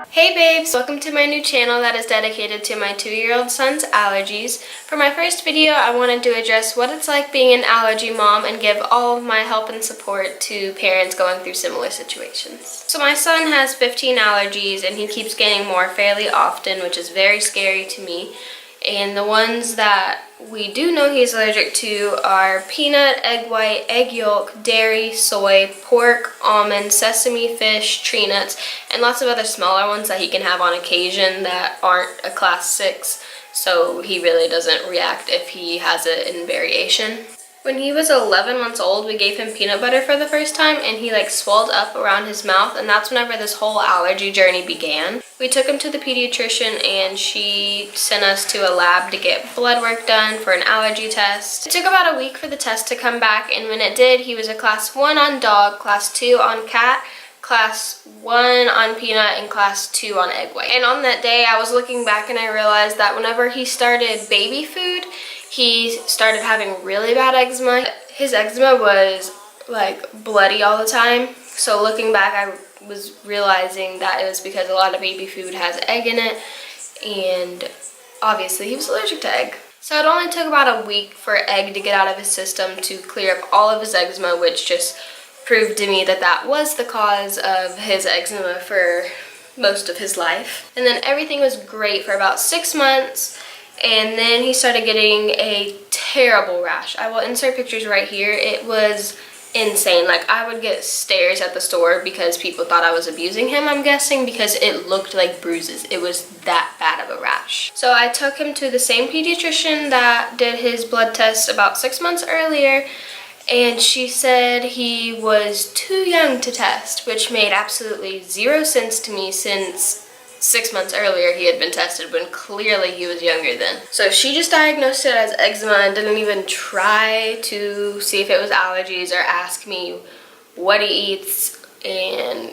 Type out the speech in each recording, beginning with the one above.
Hey babes, welcome to my new channel that is dedicated to my 2-year-old son's allergies. For my first video, I wanted to address what it's like being an allergy mom and give all of my help and support to parents going through similar situations. So my son has 15 allergies and he keeps getting more fairly often, which is very scary to me. And the ones that we do know he's allergic to are peanut, egg white, egg yolk, dairy, soy, pork, almond, sesame, fish, tree nuts, and lots of other smaller ones that he can have on occasion that aren't a class 6, so he really doesn't react if he has it in variation. When he was 11 months old, we gave him peanut butter for the first time and he swelled up around his mouth, and that's whenever this whole allergy journey began. We took him to the pediatrician and she sent us to a lab to get blood work done for an allergy test. It took about a week for the test to come back, and when it did, he was a class 1 on dog, class 2 on cat, class 1 on peanut, and class 2 on egg white. And on that day, I was looking back and I realized that whenever he started baby food, he started having really bad eczema. His eczema was bloody all the time. So looking back, I was realizing that it was because a lot of baby food has egg in it, and obviously he was allergic to egg. So it only took about a week for egg to get out of his system to clear up all of his eczema, which just proved to me that that was the cause of his eczema for most of his life. And then everything was great for about 6 months. And then he started getting a terrible rash. I will insert pictures right here. It was insane. I would get stares at the store because people thought I was abusing him, I'm guessing, because it looked like bruises. It was that bad of a rash. So I took him to the same pediatrician that did his blood test about 6 months earlier, and she said he was too young to test, which made absolutely zero sense to me since 6 months earlier he had been tested when clearly he was younger then. So she just diagnosed it as eczema and didn't even try to see if it was allergies or ask me what he eats, and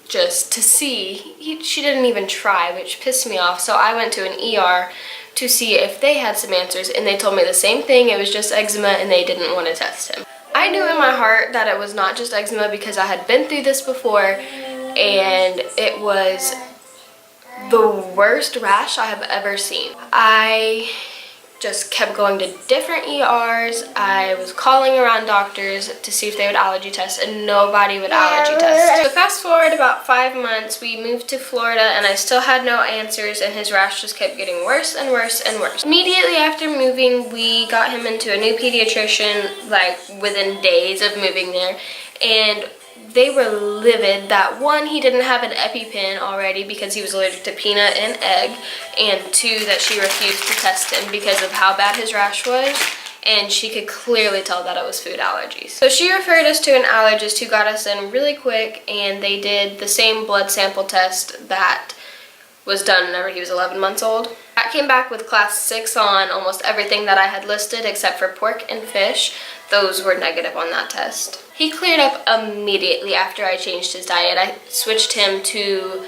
just to see, she didn't even try, which pissed me off. So I went to an ER to see if they had some answers, and they told me the same thing. It was just eczema and they didn't want to test him. I knew in my heart that it was not just eczema because I had been through this before, and it was the worst rash I have ever seen. I just kept going to different ERs. I was calling around doctors to see if they would allergy test, and nobody would allergy test. So fast forward about 5 months, we moved to Florida and I still had no answers, and his rash just kept getting worse and worse and worse. Immediately after moving, we got him into a new pediatrician within days of moving there, and they were livid that 1, he didn't have an EpiPen already because he was allergic to peanut and egg, and 2, that she refused to test him because of how bad his rash was, and she could clearly tell that it was food allergies. So she referred us to an allergist who got us in really quick, and they did the same blood sample test that was done whenever he was 11 months old. That came back with class 6 on almost everything that I had listed except for pork and fish. Those were negative on that test. He cleared up immediately after I changed his diet. I switched him to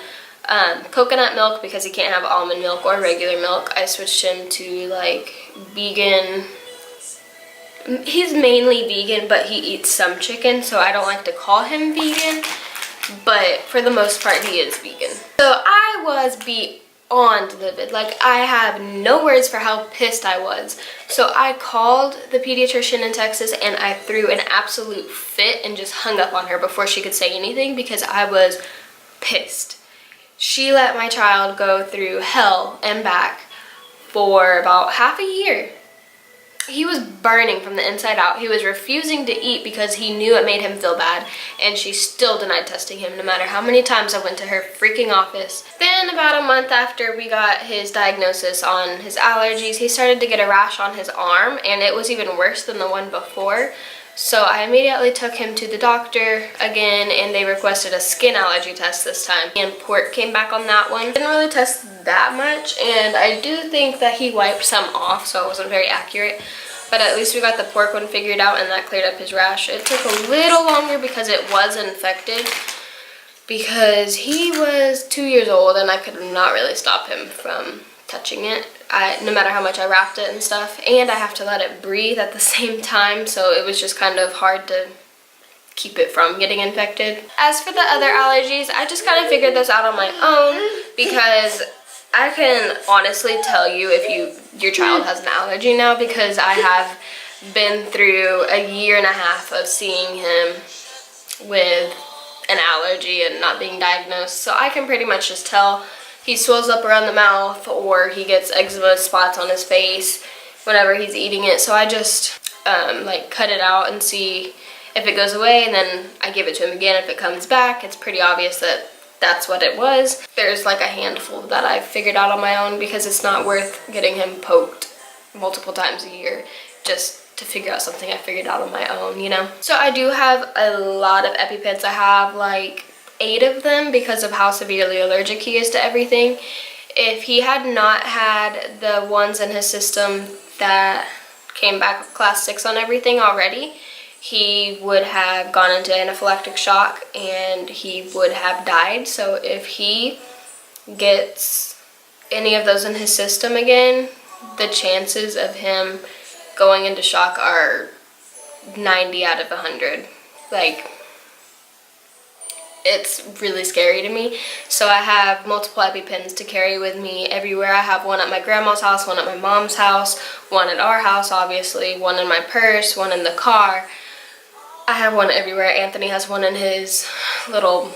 coconut milk because he can't have almond milk or regular milk. I switched him to vegan. He's mainly vegan, but he eats some chicken, so I don't like to call him vegan, but for the most part he is vegan. So I was beyond livid. I have no words for how pissed I was. So I called the pediatrician in Texas and I threw an absolute fit and just hung up on her before she could say anything because I was pissed. She let my child go through hell and back for about half a year. He was burning from the inside out. He was refusing to eat because he knew it made him feel bad, and she still denied testing him no matter how many times I went to her freaking office. Then about a month after we got his diagnosis on his allergies, he started to get a rash on his arm, and it was even worse than the one before. So I immediately took him to the doctor again, and they requested a skin allergy test this time, and pork came back on that one. Didn't really test that much, and I do think that he wiped some off, so it wasn't very accurate, but at least we got the pork one figured out, and that cleared up his rash. It took a little longer because it was infected, because he was 2 years old and I could not really stop him from touching it. no matter how much I wrapped it and stuff, and I have to let it breathe at the same time, so it was just kind of hard to keep it from getting infected. As for the other allergies, I just kind of figured this out on my own, because I can honestly tell you if your child has an allergy now, because I have been through a year and a half of seeing him with an allergy and not being diagnosed, so I can pretty much just tell. He swells up around the mouth, or he gets eczema spots on his face whenever he's eating it, so I just like cut it out and see if it goes away, and then I give it to him again. If it comes back, it's pretty obvious that that's what it was. There's like a handful that I've figured out on my own, because it's not worth getting him poked multiple times a year just to figure out something I figured out on my own, you know? So I do have a lot of EpiPens. I have like 8 of them because of how severely allergic he is to everything. If he had not had the ones in his system that came back with class 6 on everything already, he would have gone into anaphylactic shock and he would have died. So if he gets any of those in his system again, the chances of him going into shock are 90 out of 100. Like, it's really scary to me. So I have multiple EpiPens to carry with me everywhere. I have one at my grandma's house, one at my mom's house, one at our house obviously, one in my purse, one in the car. I have one everywhere. Anthony has one in his little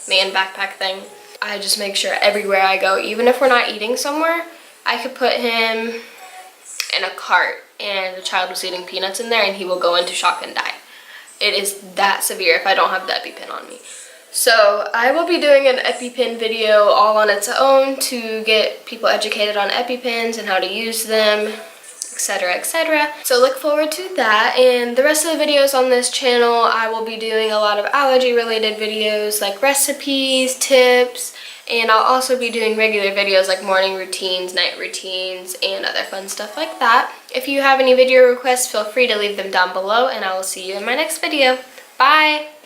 man backpack thing. I just make sure everywhere I go, even if we're not eating somewhere, I could put him in a cart and the child was eating peanuts in there and he will go into shock and die. It is that severe if I don't have the EpiPen on me. So I will be doing an EpiPen video all on its own to get people educated on EpiPens and how to use them, etc, etc. So look forward to that, and the rest of the videos on this channel I will be doing a lot of allergy related videos like recipes, tips, and I'll also be doing regular videos like morning routines, night routines, and other fun stuff like that. If you have any video requests, feel free to leave them down below, and I will see you in my next video. Bye!